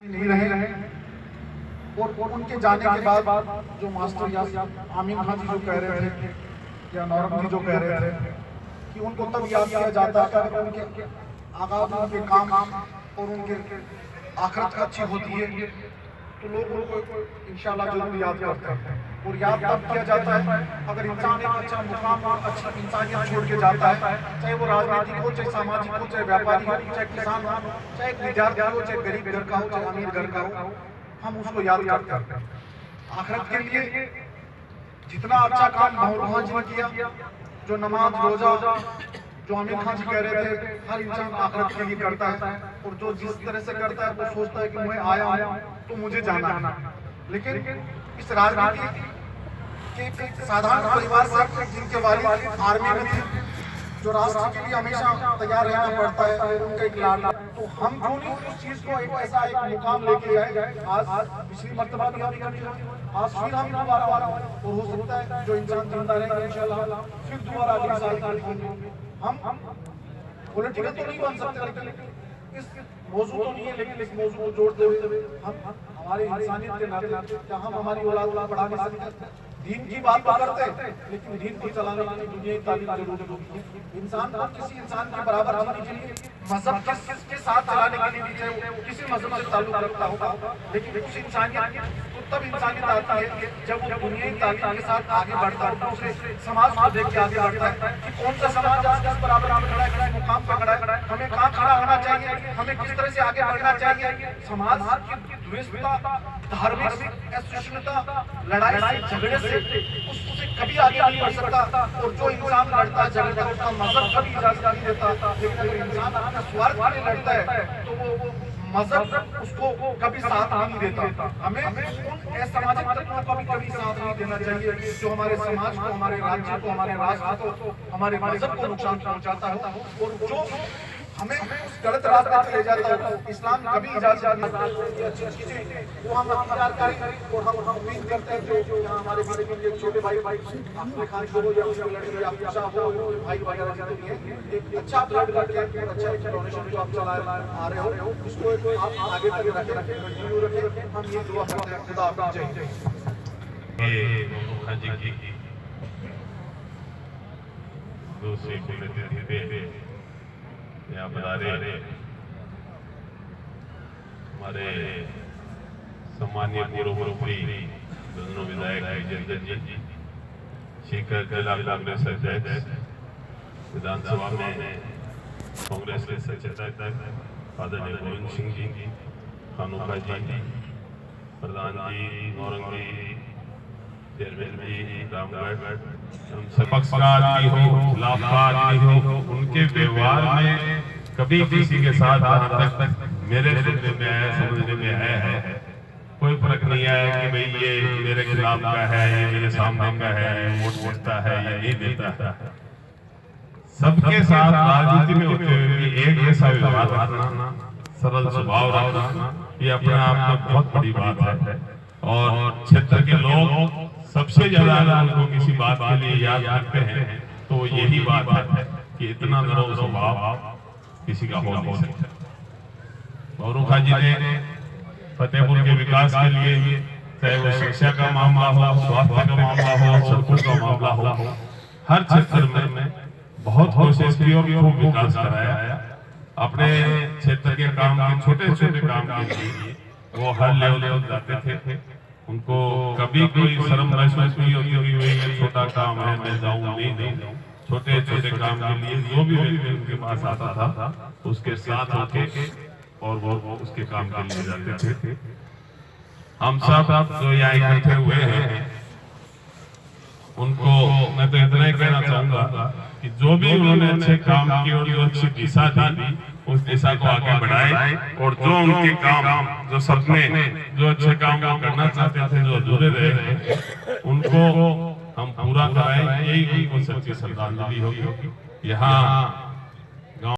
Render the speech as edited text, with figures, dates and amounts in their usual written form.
नहीं रहे और उनके जाने के बाद जो मास्टर यासिर आमीन खान जी जो कह रहे थे या नौरम जी जो कह रहे थे कि उनको तब याद किया जाता है अगर उनके आगाज उनके काम और उनके आखिरत अच्छी होती है तो लोग उनको इंशाल्लाह जरूर याद करते हैं। और याद तब किया जाता है अगर इंसान एक अच्छा मुकाम और अच्छी इंसानियत छोड़ के जाता है, चाहे वो राजनीतिक हो, चाहे सामाजिक हो, चाहे व्यापारी हो, चाहे किसान हो, चाहे एक विद्यार्थी हो, चाहे गरीब घर का हो, चाहे अमीर घर का हो, हम उसको याद करते हैं। आखिरत के लिए जितना अच्छा काम भंवर जी ने किया, जो नमाज रोजा जो आमिर खान जी कह रहे थे हर इंसान आखिरत के लिए करता है और जो जिस तरह से करता है वो सोचता है कि मैं आया तो मुझे जाना है। लेकिन इस राजनीति के एक साधारण परिवार से जिनके वालिद आर्मी में थे, जो राष्ट्र के लिए हमेशा तैयार रहना पड़ता है, उनका एक लाडला, तो हम क्यों नहीं उस चीज को एक ऐसा एक मुकाम लेके जाए। आज पिछली मर्तबा भी हम आज फिर हम दोबारा और हो सकता है जो इंसान जिंदा रहेगा इंशाल्लाह फिर दोबारा अगले साल होंगे। हम पॉलिटिकल तो नहीं बन सकते, लेकिन इस मौजूद तो नहीं है, लेकिन इस मौजूद को जोड़ते हुए हम हमारे इंसानियत के नाते क्या हम हमारी औलाद बढ़ा नहीं सकते। दीन की बात करते हैं लेकिन दीन को चलाने के लिए दुनिया तालीम जरूरी होगी। इंसान को किसी इंसान के बराबर जीने के लिए मजहब के साथ चलाने के लिए भी चाहे वो किसी मजहब से ताल्लुक रखता होगा, लेकिन उस इंसानियत तो तब इंसानियत आती है जब वो दुनिया तालीम के साथ आगे बढ़ता है, दूसरे समाज को देख के आगे बढ़ता है कि कौन सा समाज आज किस बराबर खड़ा है, किस मुकाम पर खड़ा है, हमें कहाँ खड़ा होना चाहिए, हमें किस तरह से आगे बढ़ना चाहिए। समाज की द्वेषता, धार्मिक असहिष्णुता, लड़ाई झगड़े से उससे कभी आगे नहीं बढ़ सकता। और जो इंसान लड़ता है झगड़ता है उसका मजहब कभी इजाजत नहीं देता। लेकिन अगर इंसान अपने स्वार्थ के लिए लड़ता है तो वो मजहब उसको कभी साथ नहीं देता। हमें उन असामाजिक तत्वों का भी कभी साथ नहीं देना चाहिए जो हमारे समाज को, हमारे राज्य को, हमारे राष्ट्र को, हमारे मजहब को नुकसान पहुंचाता हो और जो हमें उस गलत रास्ते पे ले जाता है। इस्लाम कभी इजाजत नहीं अच्छी चीजें वो हम अख्तियार करें और हम उम्मीद करते हैं जो हमारे बीच में छोटे भाई अपने खान को हो या उसके लड़के या अच्छा हो भाई वगैरह जितने भी हैं, एक अच्छा ब्लड करके अच्छा एक डोनेशन जो आप चला आ रहे हो उसको आप आगे तक रखें, कंटिन्यू रखें। हम ये दुआ करते हैं खुदा आपको जय। ये खान जी की दूसरी पुण्यतिथि पे यहाँ पधारे हमारे सम्मानीय पूर्व मंत्री विधायक विजय जी, शेखर जिला कांग्रेस अध्यक्ष, विधानसभा में कांग्रेस के सचेतक आदरणीय गोविंद सिंह जी, खानोखा जी, प्रधान जी, नौरंग जी, चेयरमैन जी, रामगढ़, पक्षकार भी हो, खिलाफकार भी हो, उनके व्यवहार में कभी किसी के साथ आज तक मेरे सुनने में आया, समझने में आया है कोई फर्क नहीं आया कि भाई ये मेरे खिलाफ का है, ये मेरे सामने का है, ये वोट देता है या नहीं देता है। सबके साथ राजनीति में होते हुए भी एक जैसा व्यवहार रखना, सरल स्वभाव रखना, ये अपने आप में बहुत बड़ी बात है। और क्षेत्र के लोग सबसे ज्यादा अगर उनको किसी बात के लिए याद रखते हैं तो यही बात है कि इतना नरम स्वभाव किसी का हो नहीं सकता। गौरव जी ने फतेहपुर के विकास के लिए चाहे वो शिक्षा का मामला हो, स्वास्थ्य का मामला हो, सड़कों का मामला हो, हर क्षेत्र में बहुत कोशिश की और खूब विकास कराया। अपने क्षेत्र के काम के छोटे छोटे काम के लिए वो हर लेवल तक जाते थे। उनको कभी कोई शर्म महसूस नहीं होती कि ये छोटा काम है मैं जाऊं नहीं। छोटे छोटे काम के लिए जो भी व्यक्ति उनके पास आता था उसके साथ होके और वो उसके काम के लिए जाते थे। हम सब जो यहाँ इकट्ठे हुए हैं उनको मैं तो इतना ही कहना चाहूंगा कि जो भी उन्होंने अच्छे काम किए और जो अच्छी दिशा दी उस दिशा को आगे बढ़ाए और जो उनके काम, जो सपने, जो अच्छे काम वो करना चाहते थे, जो अधूरे रहे उनको हम पूरा कराएं, यही उनको सच्ची श्रद्धांजलि होगी। यहाँ